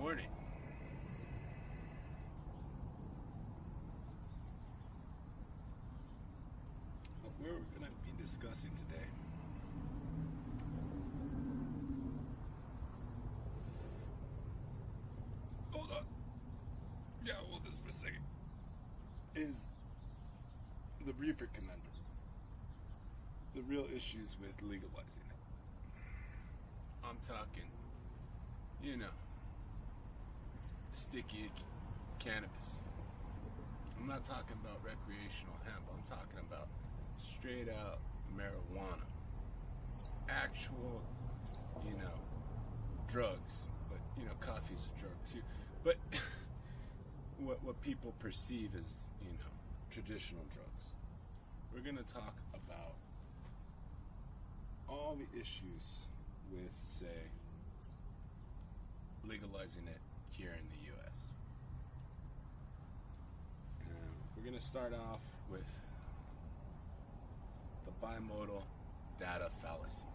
morning. What we're going to be discussing today hold on. Yeah, hold this for a second. Is the Reefer Conundrum. The real issues with legalizing it. I'm talking, sticky cannabis. I'm not talking about recreational hemp. I'm talking about straight out marijuana. Actual, drugs. But, coffee's a drug too. But what people perceive as, traditional drugs. We're going to talk about all the issues with, say, legalizing it here in the U.S. And we're going to start off with the bimodal data fallacy.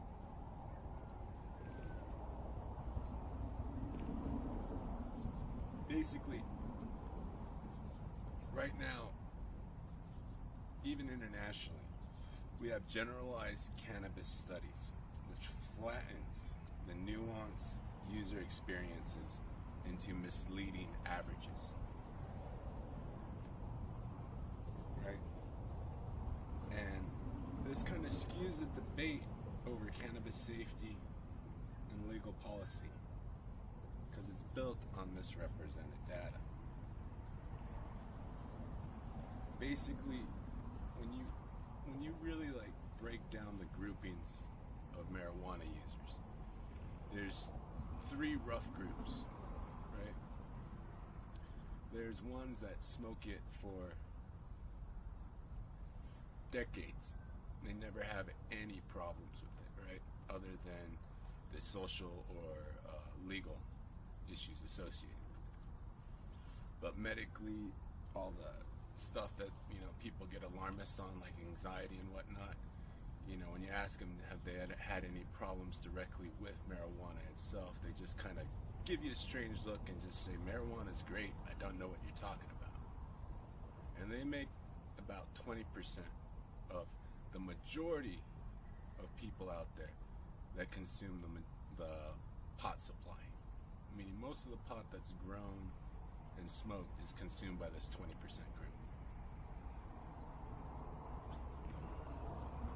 Basically, right now, even internationally, we have generalized cannabis studies, which flattens the nuanced user experiences into misleading averages. Right? And this kind of skews the debate over cannabis safety and legal policy because it's built on misrepresented data. Basically, when you really break down the groupings of marijuana users, there's three rough groups, right? There's ones that smoke it for decades. They never have any problems with it, right? Other than the social or legal issues associated with it. But medically, all the stuff that people get alarmist on, like anxiety and whatnot, when you ask them have they had any problems directly with marijuana itself, they just kind of give you a strange look and just say marijuana is great, I don't know what you're talking about. And they make about 20% of the majority of people out there that consume the pot supply, meaning most of the pot that's grown and smoked is consumed by this 20% group.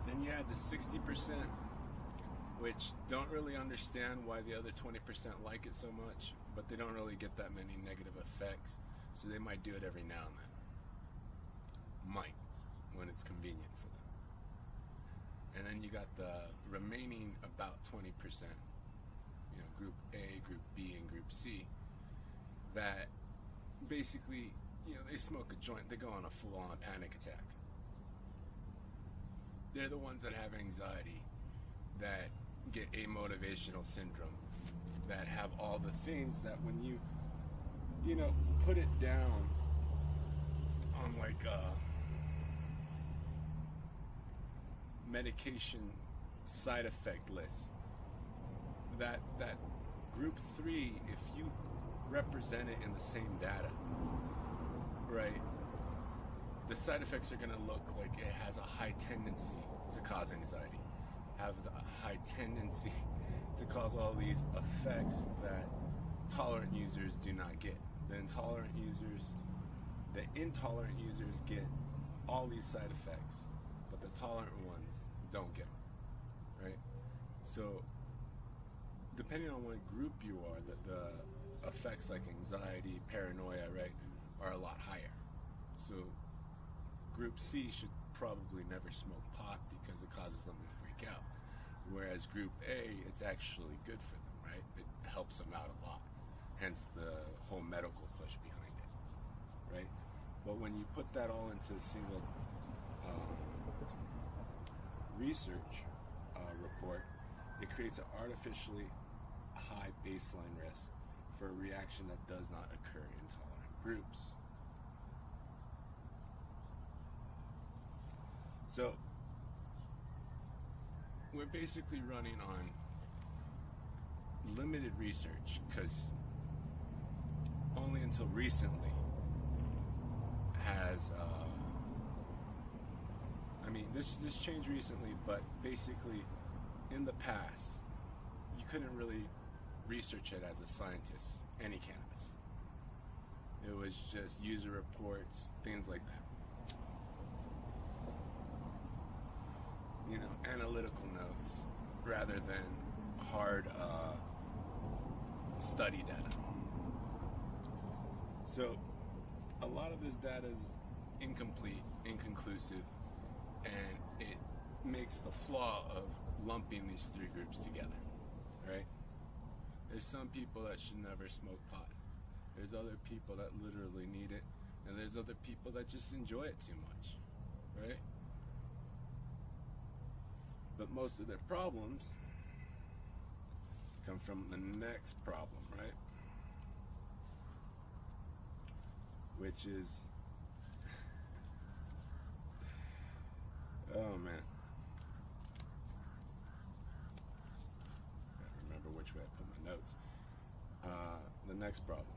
Then you have the 60%, which don't really understand why the other 20% like it so much, but they don't really get that many negative effects, so they might do it every now and then. Might, when it's convenient for them. And then you got the remaining about 20%, Group A, Group B, and Group C, that basically, they smoke a joint, they go on a full-on panic attack. They're the ones that have anxiety, that get amotivational syndrome, that have all the things that when you, put it down on medication side effect list, that group 3, if you represent it in the same data, right, the side effects are going to look like it has a high tendency to cause anxiety, has a high tendency to cause all these effects that tolerant users do not get. The intolerant users get all these side effects, but the tolerant ones don't get them, right? So, depending on what group you are, the effects like anxiety, paranoia, right, are a lot higher. So, Group C should probably never smoke pot because it causes them to freak out. Whereas Group A, it's actually good for them, right? It helps them out a lot. Hence the whole medical push behind it, right? But when you put that all into a single research report, it creates an artificially high baseline risk for a reaction that does not occur in tolerant groups. So, we're basically running on limited research because only until recently has, this changed recently, but basically in the past, you couldn't really research it as a scientist, any cannabis. It was just user reports, things like that. You know, analytical notes rather than hard study data. So a lot of this data is incomplete, inconclusive, and it makes the flaw of lumping these three groups together, right? There's some people that should never smoke pot. There's other people that literally need it, and there's other people that just enjoy it too much, right? But most of their problems come from the next problem, right? Which is, oh man, gotta remember which way I put my notes. The next problem,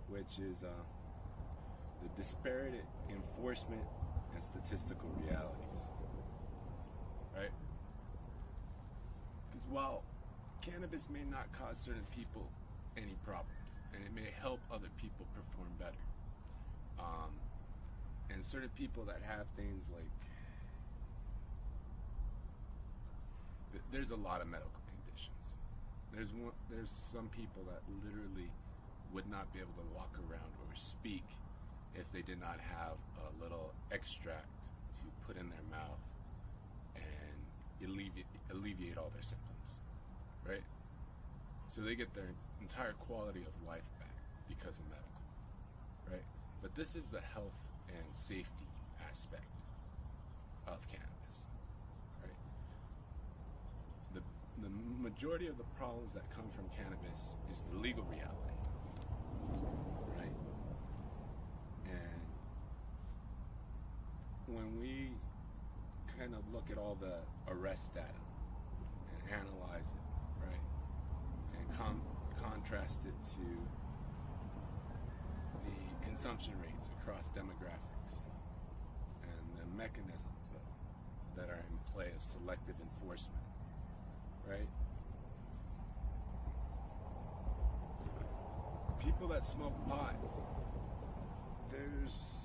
which is the disparate enforcement and statistical realities, right? Because while cannabis may not cause certain people any problems, and it may help other people perform better, and certain people that have things like, there's a lot of medical conditions. There's some people that literally would not be able to walk around or speak if they did not have a little extract to put in their mouth and alleviate all their symptoms, right? So they get their entire quality of life back because of medical, right? But this is the health and safety aspect of cannabis, right? The majority of the problems that come from cannabis is the legal reality, right? And when we kind of look at all the arrest data and analyze it, right, and contrast it to the consumption rates across demographics and the mechanisms that are in play of selective enforcement, right? People that smoke pot, there's,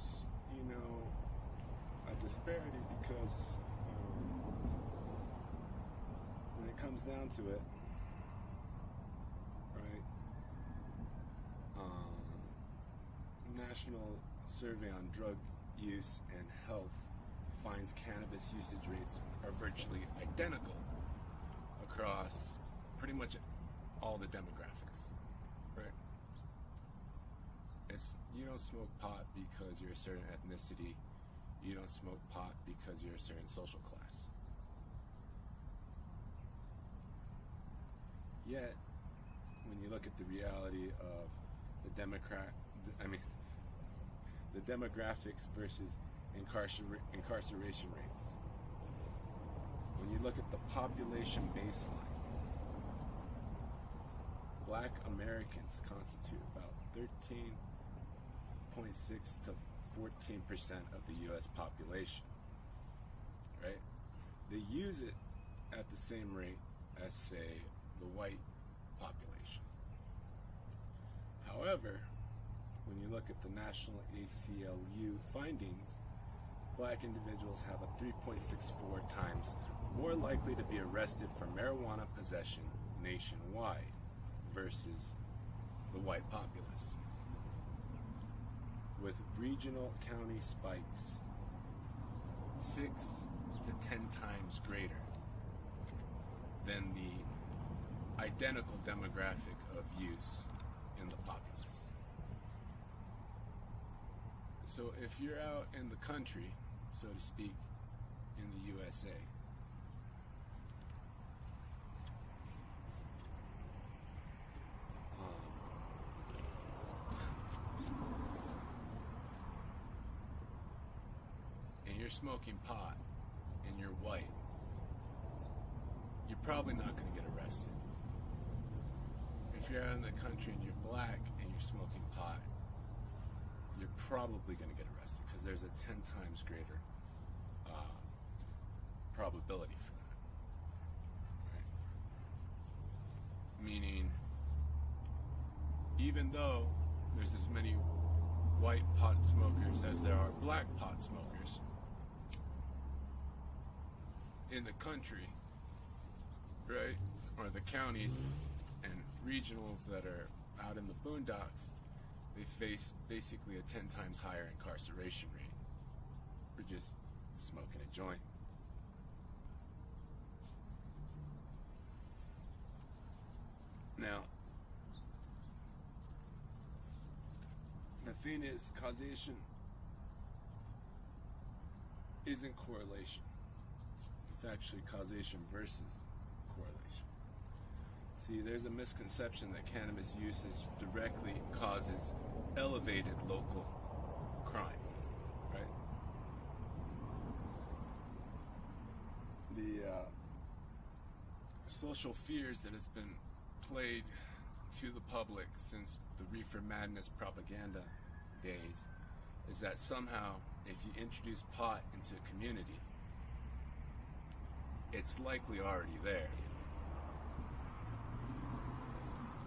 a disparity because when it comes down to it, right, National Survey on Drug Use and Health finds cannabis usage rates are virtually identical across pretty much all the demographics, right? You don't smoke pot because you're a certain ethnicity. You don't smoke pot because you're a certain social class. Yet, when you look at the reality of the demographics versus incarceration rates, when you look at the population baseline, Black Americans constitute about 13.6 to 14% of the U.S. population, right? They use it at the same rate as, say, the white population. However, when you look at the National ACLU findings, Black individuals have a 3.64 times more likely to be arrested for marijuana possession nationwide versus the white populace, with regional county spikes 6 to 10 times greater than the identical demographic of use in the populace. So if you're out in the country, so to speak, in the USA, and you're smoking pot and you're white, you're probably not going to get arrested. If you're out in the country and you're black and you're smoking pot, you're probably going to get arrested because there's a 10 times greater probability for that. Right? Meaning, even though there's as many white pot smokers as there are black pot smokers in the country, right, or the counties and regionals that are out in the boondocks, they face basically a 10 times higher incarceration rate for just smoking a joint. Now, the thing is, causation isn't correlation. It's actually causation versus correlation. See, there's a misconception that cannabis usage directly causes elevated local crime, right? The social fears that has been played to the public since the Reefer Madness propaganda days is that somehow if you introduce pot into a community, it's likely already there.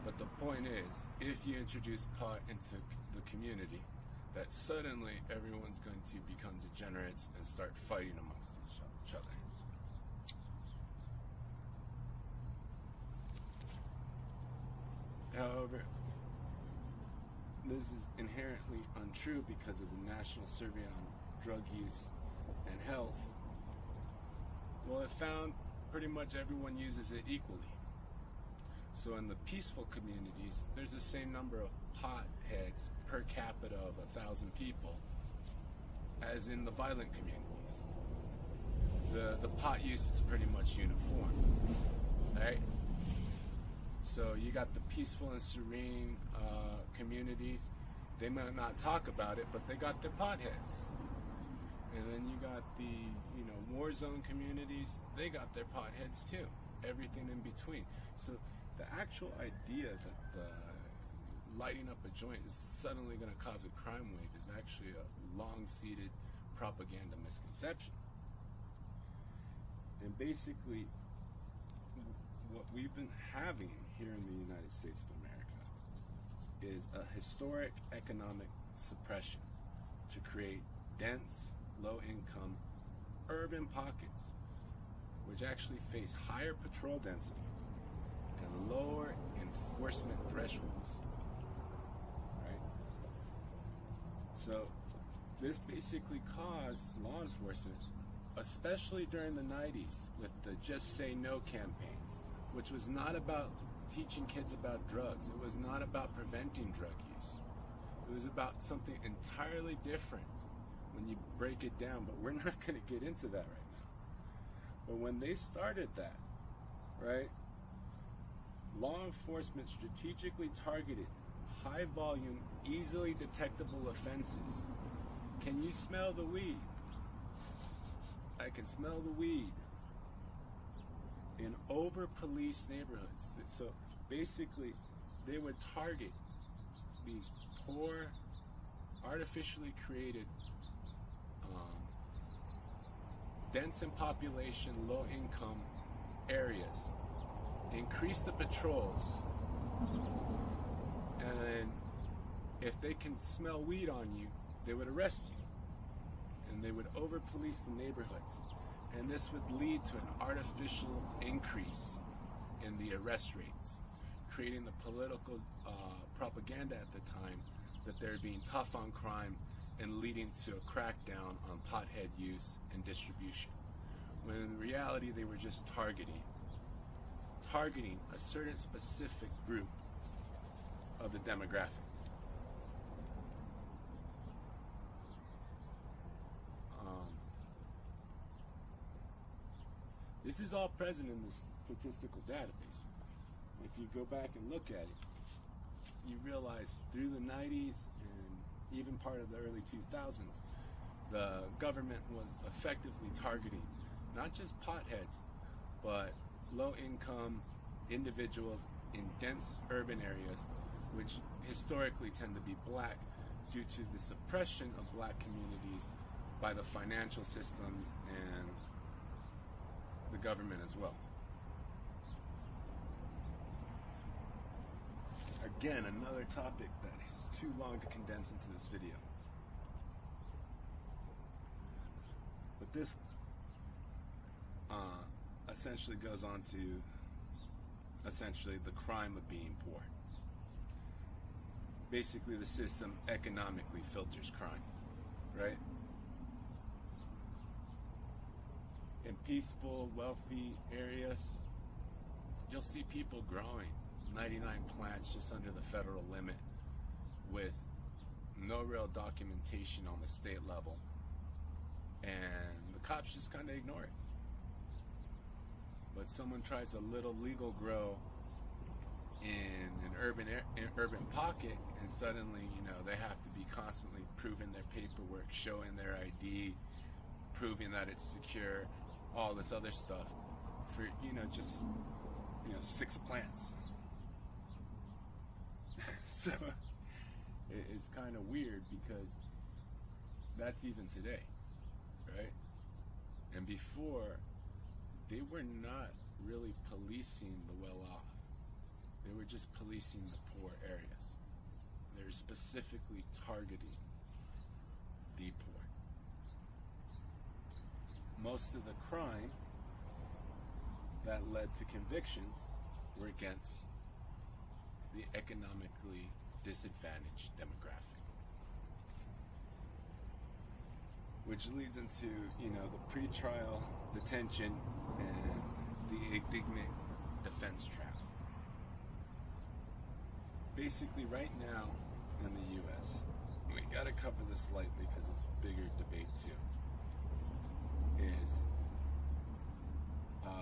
But the point is, if you introduce pot into the community, that suddenly everyone's going to become degenerates and start fighting amongst each other. However, this is inherently untrue because of the National Survey on Drug Use and Health. Well, it found pretty much everyone uses it equally. So in the peaceful communities, there's the same number of pot heads per capita of 1,000 people as in the violent communities. The pot use is pretty much uniform, right? So you got the peaceful and serene communities. They might not talk about it, but they got their pot heads. And then you got the, war zone communities. They got their pot heads too. Everything in between. So the actual idea that lighting up a joint is suddenly going to cause a crime wave is actually a long-seated propaganda misconception. And basically, what we've been having here in the United States of America is a historic economic suppression to create dense, low-income, urban pockets which actually face higher patrol density and lower enforcement thresholds. Right? So this basically caused law enforcement, especially during the 90s with the Just Say No campaigns, which was not about teaching kids about drugs. It was not about preventing drug use. It was about something entirely different when you break it down, but we're not going to get into that right now. But when they started that, right, law enforcement strategically targeted high volume, easily detectable offenses. Can you smell the weed? I can smell the weed. In over-policed neighborhoods. So basically, they would target these poor, artificially created, dense in population, low-income areas, increase the patrols, and then if they can smell weed on you, they would arrest you. And they would over-police the neighborhoods. And this would lead to an artificial increase in the arrest rates, creating the political propaganda at the time that they're being tough on crime and leading to a crackdown on pothead use and distribution. When in reality, they were just targeting a certain specific group of the demographic. This is all present in the statistical database. If you go back and look at it, you realize through the 90s and even part of the early 2000s, the government was effectively targeting not just potheads, but low-income individuals in dense urban areas which historically tend to be black due to the suppression of black communities by the financial systems and the government as well. Again, another topic that is too long to condense into this video. But this essentially goes on to essentially the crime of being poor. Basically, the system economically filters crime, right? In peaceful, wealthy areas, you'll see people growing 99 plants just under the federal limit with no real documentation on the state level, and the cops just kind of ignore it. But someone tries a little legal grow in an urban pocket, and suddenly, you know, they have to be constantly proving their paperwork, showing their ID, proving that it's secure, all this other stuff for, you know, just, you know, 6 plants. So it's kind of weird because that's even today, right? And before, they were not really policing the well-off. They were just policing the poor areas. They were specifically targeting the poor. Most of the crime that led to convictions were against the economically disadvantaged demographic. Which leads into, you know, the pretrial detention and the indignant defense trap. Basically, right now in the U.S., we gotta cover this lightly because it's a bigger debate too, is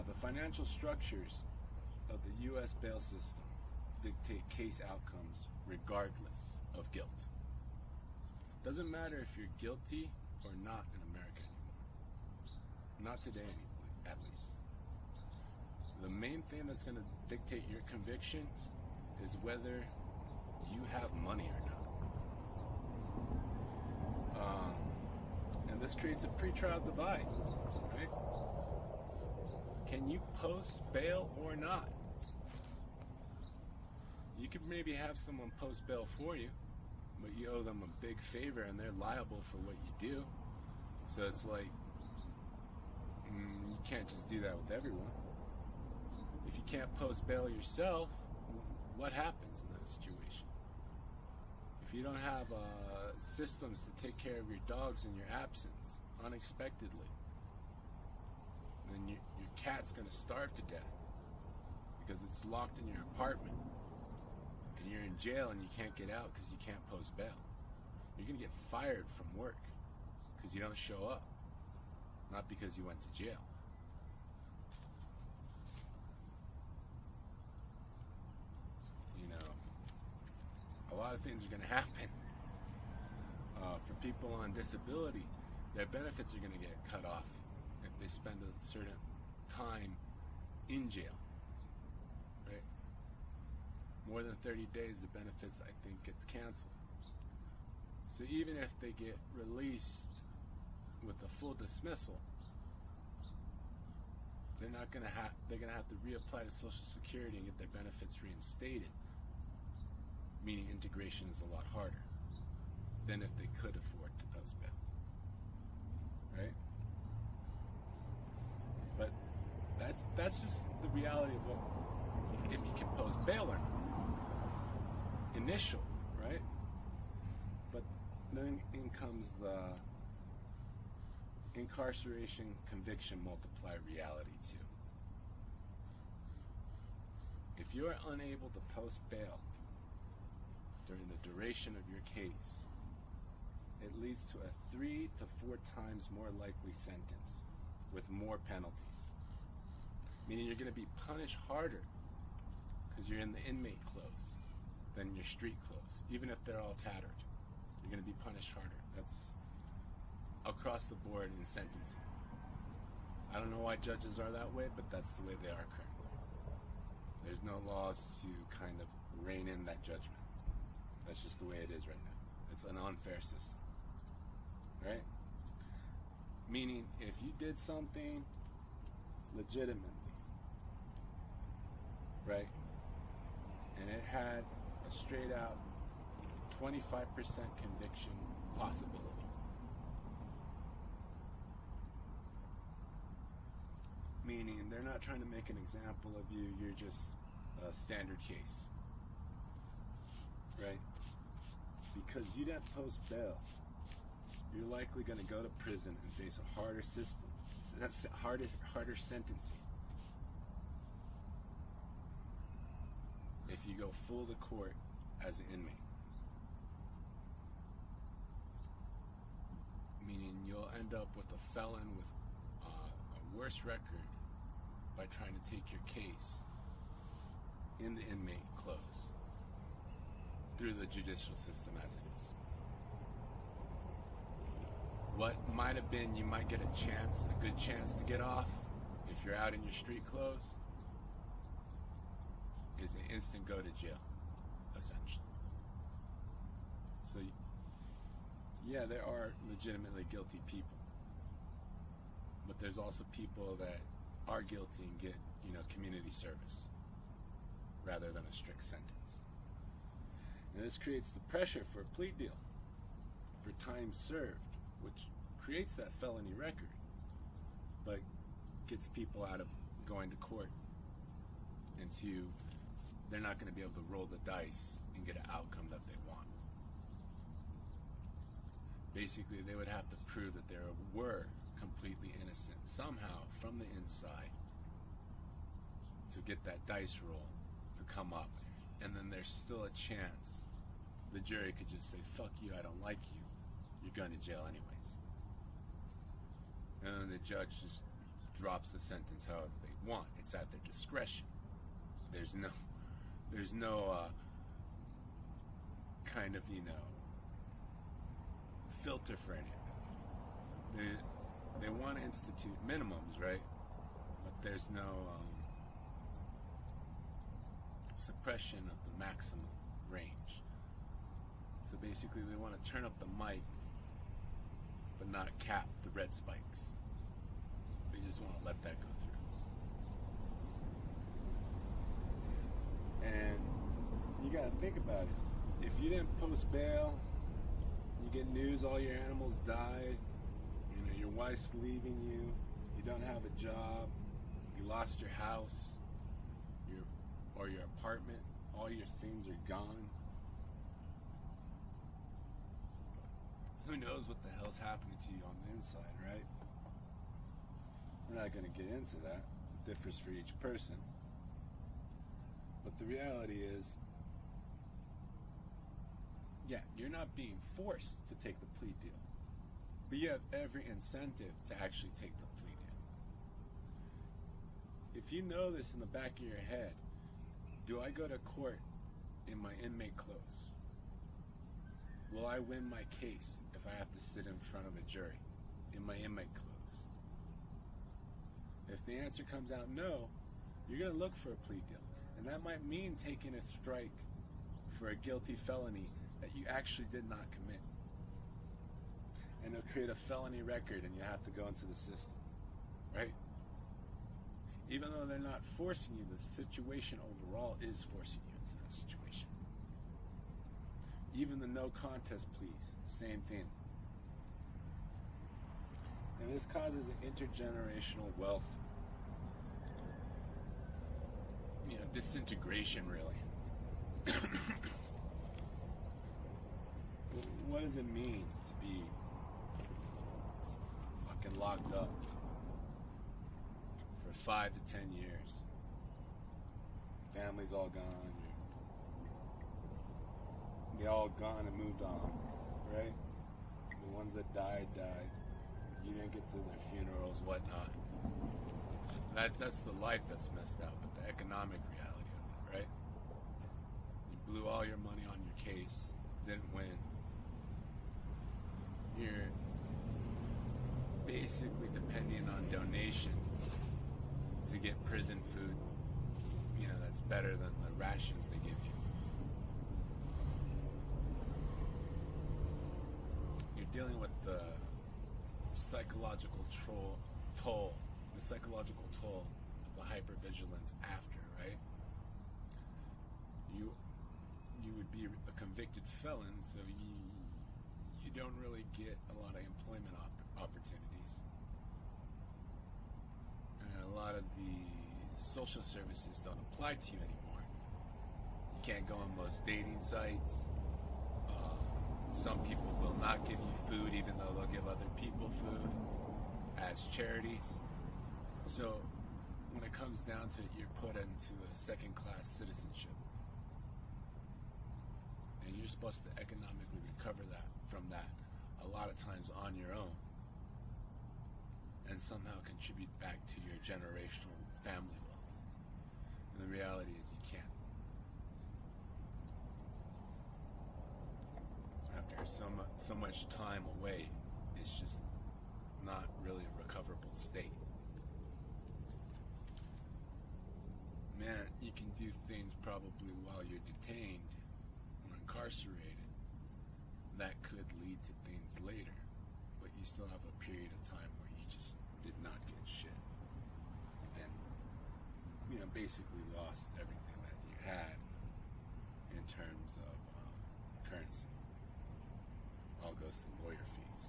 the financial structures of the U.S. bail system dictate case outcomes regardless of guilt. Doesn't matter if you're guilty or not in America anymore. Not today, at least. The main thing that's going to dictate your conviction is whether you have money or not. And this creates a pretrial divide, right? Can you post bail or not? You could maybe have someone post bail for you, but you owe them a big favor and they're liable for what you do. So it's like, you can't just do that with everyone. If you can't post bail yourself, what happens in that situation? If you don't have systems to take care of your dogs in your absence, unexpectedly, then your cat's going to starve to death because it's locked in your apartment. And you're in jail and you can't get out because you can't post bail. You're going to get fired from work because you don't show up, not because you went to jail. You know, a lot of things are going to happen. For people on disability, their benefits are going to get cut off if they spend a certain time in jail. Right? More than 30 days, the benefits, I think, gets canceled. So even if they get released with a full dismissal, they're going to have to reapply to Social Security and get their benefits reinstated, meaning integration is a lot harder than if they could afford to post bail. Right? But that's just the reality of what, if you can post bail or not. Initial, right? But then in comes the incarceration conviction multiply reality too. If you are unable to post bail during the duration of your case, it leads to a 3 to 4 times more likely sentence with more penalties. Meaning you're going to be punished harder because you're in the inmate clothes than your street clothes, even if they're all tattered. You're going to be punished harder. That's across the board in sentencing. I don't know why judges are that way, but that's the way they are currently. There's no laws to kind of rein in that judgment. That's just the way it is right now. It's an unfair system, right? Meaning, if you did something legitimately, right, and it had a straight out 25% conviction possibility, meaning they're not trying to make an example of you, you're just a standard case, right? Because you didn't post bail, you're likely going to go to prison and face a harder system, harder sentencing. If you go full to court as an inmate. Meaning you'll end up with a felon with a worse record by trying to take your case in the inmate clothes through the judicial system as it is. What might have been, you might get a good chance to get off if you're out in your street clothes, is an instant go to jail, essentially. So, yeah, there are legitimately guilty people, but there's also people that are guilty and get, community service rather than a strict sentence. And this creates the pressure for a plea deal, for time served, which creates that felony record, but gets people out of going to court into they're not going to be able to roll the dice and get an outcome that they want. Basically, they would have to prove that they were completely innocent somehow from the inside to get that dice roll to come up. And then there's still a chance the jury could just say, fuck you, I don't like you, you're going to jail anyways. And then the judge just drops the sentence however they want. It's at their discretion. There's no kind of, filter for any of it. They want to institute minimums, right? But there's no suppression of the maximum range. So basically they want to turn up the mic but not cap the red spikes. They just want to let that go through. And you got to think about it. If you didn't post bail, you get news all your animals died, your wife's leaving you, you don't have a job, you lost your house, your apartment, all your things are gone. Who knows what the hell's happening to you on the inside, right? We're not going to get into that. It differs for each person. But the reality is, yeah, you're not being forced to take the plea deal. But you have every incentive to actually take the plea deal. If you know this in the back of your head, do I go to court in my inmate clothes? Will I win my case if I have to sit in front of a jury in my inmate clothes? If the answer comes out no, you're going to look for a plea deal. And that might mean taking a strike for a guilty felony that you actually did not commit. And it'll create a felony record and you have to go into the system, right? Even though they're not forcing you, the situation overall is forcing you into that situation. Even the no contest pleas, same thing. And this causes an intergenerational wealth, disintegration, really. What does it mean to be fucking locked up for 5 to 10 years? Family's all gone. They all gone and moved on, right? The ones that died. You didn't get to their funerals, whatnot. That's the life that's messed up, but the economic reality of it, right? You blew all your money on your case, didn't win. You're basically depending on donations to get prison food, that's better than the rations they give you. dealing with the psychological toll, the psychological toll of the hypervigilance after, right? You would be a convicted felon, so you don't really get a lot of employment opportunities. And a lot of the social services don't apply to you anymore. You can't go on most dating sites. Some people will not give you food, even though they'll give other people food as charities. So when it comes down to it, you're put into a second-class citizenship. And you're supposed to economically recover that from that a lot of times on your own, and somehow contribute back to your generational family wealth. And the reality is you can't. After so much time away, it's just not really a recoverable state. Man, you can do things probably while you're detained or incarcerated that could lead to things later, but you still have a period of time where you just did not get shit, and basically lost everything that you had in terms of currency. All goes to lawyer fees.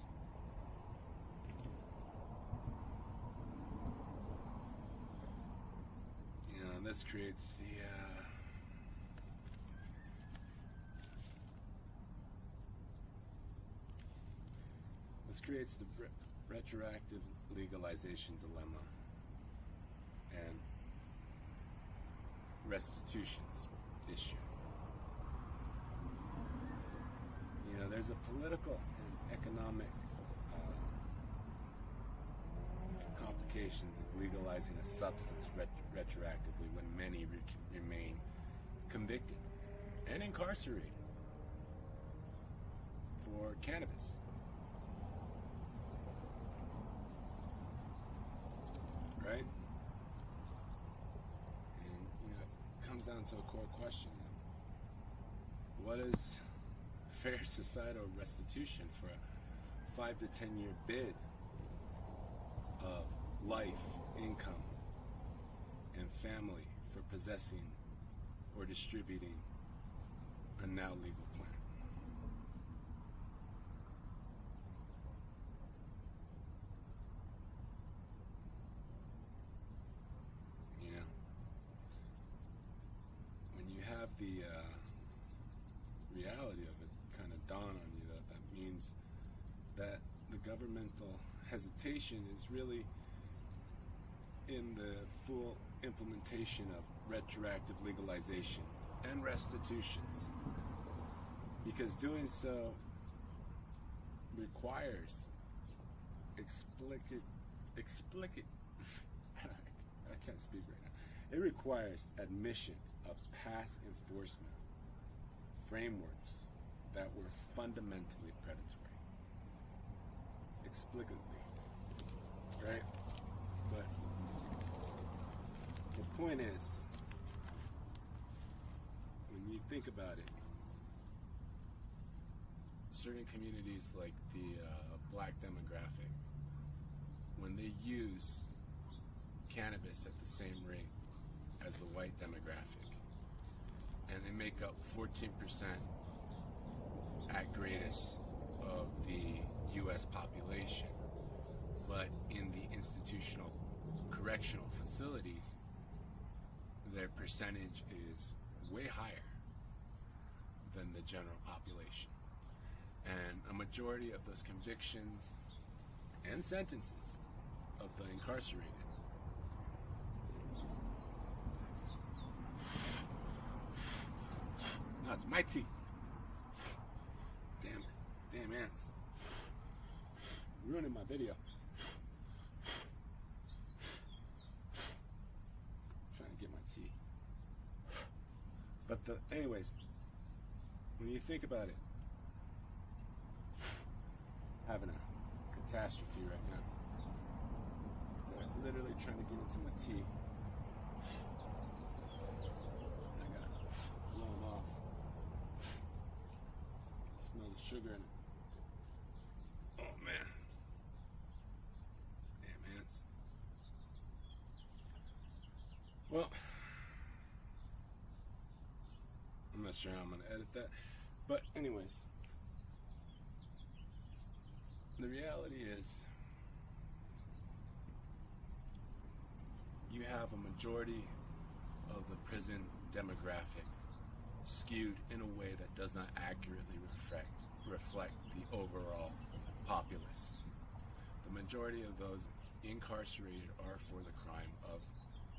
And this creates the retroactive legalization dilemma and restitutions issue. There's a political and economic complications of legalizing a substance retroactively when many remain convicted and incarcerated for cannabis. Right? And it comes down to a core question. What is fair societal restitution for a 5 to 10 year bid of life, income, and family for possessing or distributing a now legal plant? When you have the reality of it kind of dawn on you, that means that the governmental hesitation is really in the full implementation of retroactive legalization and restitutions, because doing so requires explicit I can't speak right now. It requires admission of past enforcement frameworks that were fundamentally predatory. Explicitly. Right? But the point is, when you think about it, certain communities like the black demographic, when they use cannabis at the same rate as the white demographic, and they make up 14% at greatest of the U.S. population, but in the institutional correctional facilities, their percentage is way higher than the general population. And a majority of those convictions and sentences of the incarcerated no, it's my tea. Damn ants. Ruining my video. Trying to get my tea. But anyways, when you think about it, having a catastrophe right now. They're literally trying to get into my tea. I gotta blow them off. Smell the sugar in it. not sure how I'm going to edit that. But anyways, the reality is you have a majority of the prison demographic skewed in a way that does not accurately reflect the overall populace. The majority of those incarcerated are for the crime of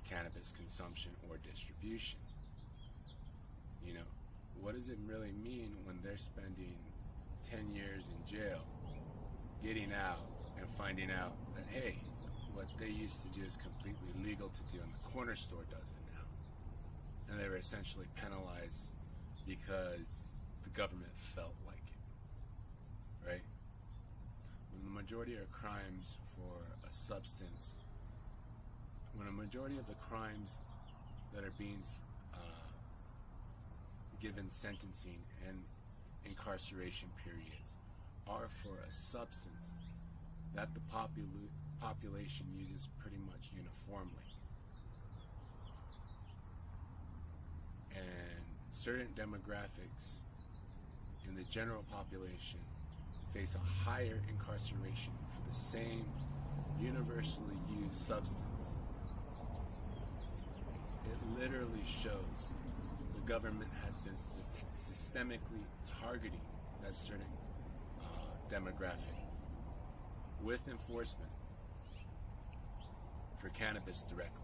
cannabis consumption or distribution. You know, what does it really mean when they're spending 10 years in jail, getting out and finding out that, hey, what they used to do is completely legal to do and the corner store does it now? And they were essentially penalized because the government felt like it, right? When the majority of crimes for a substance, when a majority of the crimes that are being given sentencing and incarceration periods are for a substance that the population uses pretty much uniformly, and certain demographics in the general population face a higher incarceration for the same universally used substance, it literally shows the government has been systemically targeting that certain demographic with enforcement for cannabis directly.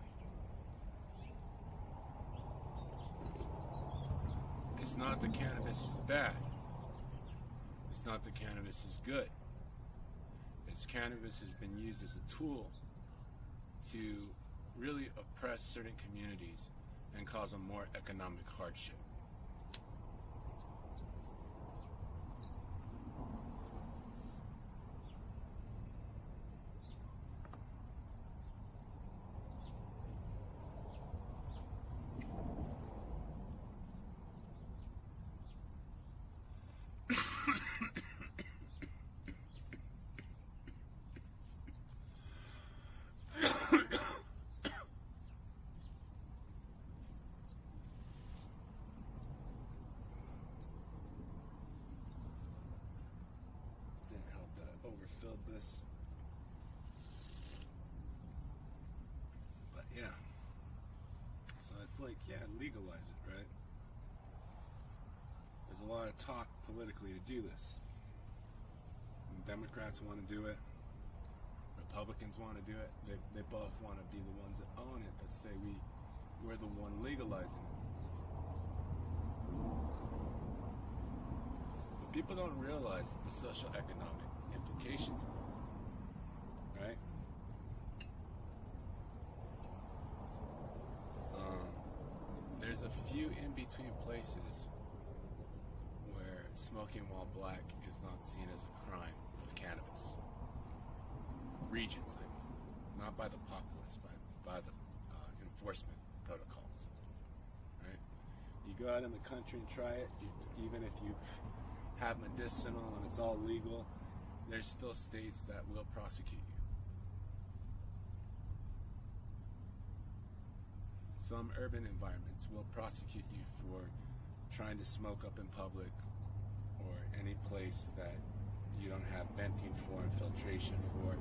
It's not that cannabis is bad. It's not that cannabis is good. It's cannabis has been used as a tool to really oppress certain communities and cause them more economic hardship. Overfilled this, but yeah, so it's like, yeah, legalize it, right? There's a lot of talk politically to do this. And Democrats want to do it, Republicans want to do it, they both want to be the ones that own it, that say we're the one legalizing it. But people don't realize the social economic implications of it, right? There's a few in-between places where smoking while black is not seen as a crime of cannabis. Regions, I mean. Not by the populace, by the enforcement protocols, right? You go out in the country and try it, even if you have medicinal and it's all legal, there's still states that will prosecute you. Some urban environments will prosecute you for trying to smoke up in public or any place that you don't have venting for and filtration for.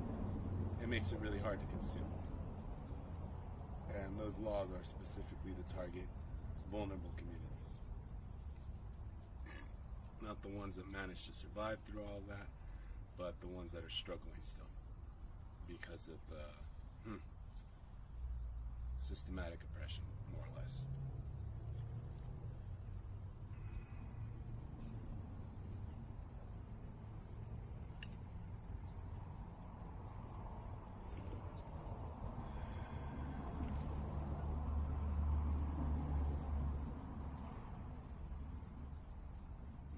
It makes it really hard to consume. And those laws are specifically to target vulnerable communities. Not the ones that manage to survive through all that, but the ones that are struggling still because of the systematic oppression, more or less.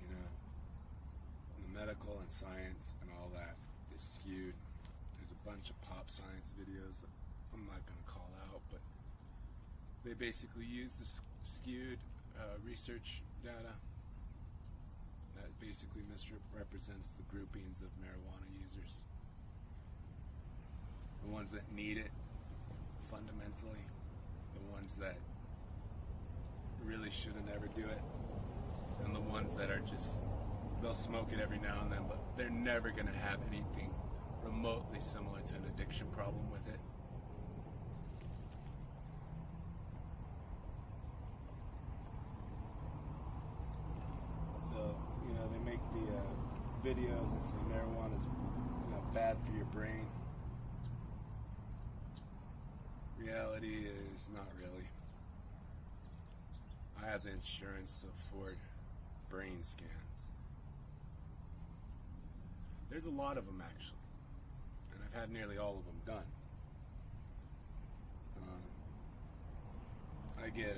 You know, the medical and science and all that is skewed. There's a bunch of pop science videos that I'm not going to call out, but they basically use the skewed research data that basically misrepresents the groupings of marijuana users. The ones that need it fundamentally, the ones that really shouldn't ever do it, and the ones that are just, they'll smoke it every now and then, but they're never going to have anything remotely similar to an addiction problem with it. So, you know, they make the videos that say marijuana is, you know, bad for your brain. Reality is not really. I have the insurance to afford brain scans. There's a lot of them actually, and I've had nearly all of them done. I get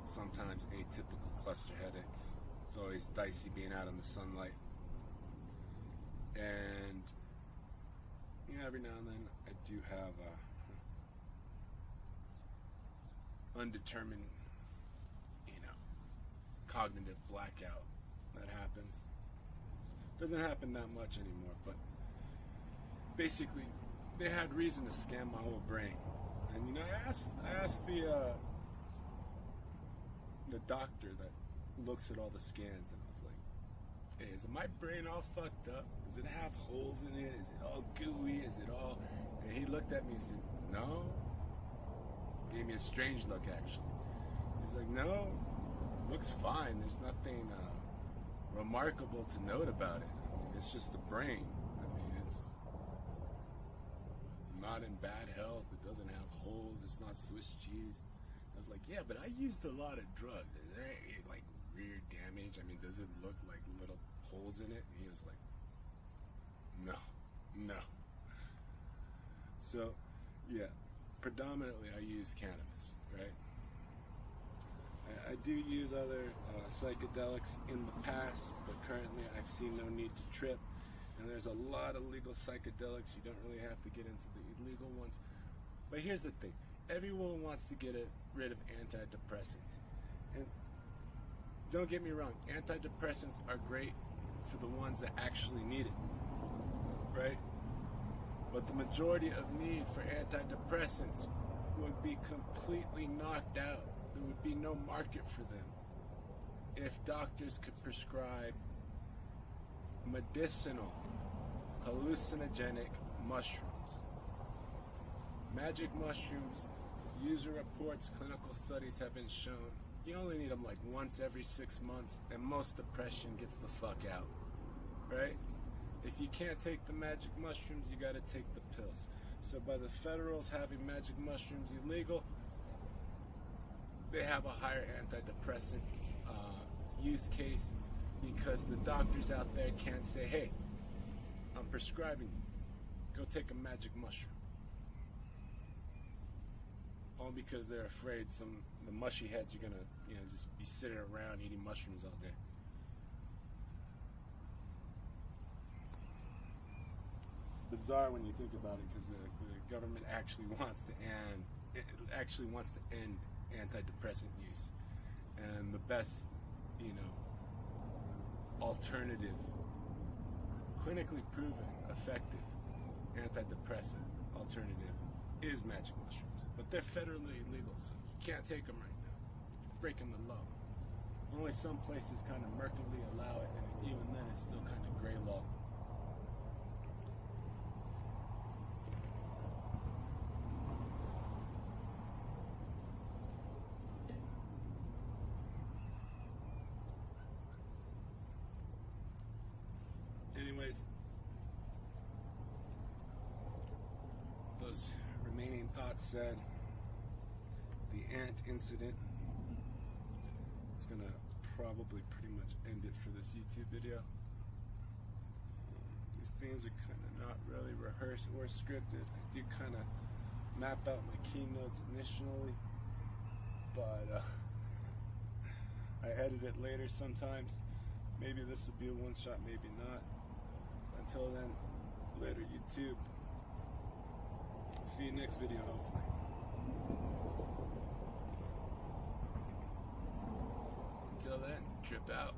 sometimes atypical cluster headaches. It's always dicey being out in the sunlight, and you know, every now and then I do have undetermined, you know, cognitive blackout that happens. Doesn't happen that much anymore, but basically they had reason to scan my whole brain. And you know, I asked the doctor that looks at all the scans, and I was like, hey, is my brain all fucked up? Does it have holes in it? Is it all gooey? Is it all... And he looked at me and said, no. Gave me a strange look, actually. He's like, no, looks fine. There's nothing remarkable to note about it. I mean, it's just the brain. I mean, it's not in bad health. It doesn't have holes. It's not Swiss cheese. I was like, yeah, but I used a lot of drugs. Is there any, like, rear damage? I mean, does it look like little holes in it? And he was like, no. So, yeah, predominantly I use cannabis, right? I do use other psychedelics in the past, but currently I've seen no need to trip. And there's a lot of legal psychedelics. You don't really have to get into the illegal ones. But here's the thing. Everyone wants to get rid of antidepressants. And don't get me wrong, antidepressants are great for the ones that actually need it, right? But the majority of need for antidepressants would be completely knocked out. There would be no market for them if doctors could prescribe medicinal, hallucinogenic mushrooms. Magic mushrooms, user reports, clinical studies have been shown. You only need them like once every 6 months, and most depression gets the fuck out, right? If you can't take the magic mushrooms, you gotta take the pills. So by the federals having magic mushrooms illegal, they have a higher antidepressant use case, because the doctors out there can't say, hey, I'm prescribing you, go take a magic mushroom. All because they're afraid the mushy heads are gonna, you know, just be sitting around eating mushrooms all day. It's bizarre when you think about it, because the government actually wants to end antidepressant use, and the best, you know, alternative, clinically proven, effective antidepressant alternative is magic mushrooms. But they're federally illegal, so you can't take them right now. You're breaking the law. Only some places kind of murkily allow it, and even then it's still kind of gray law. Anyways, those remaining thoughts said, the ant incident is going to probably pretty much end it for this YouTube video. These things are kind of not really rehearsed or scripted. I do kind of map out my keynotes initially, but I edit it later sometimes. Maybe this will be a one-shot, maybe not. Until then, later YouTube. See you next video, hopefully. Until then, trip out.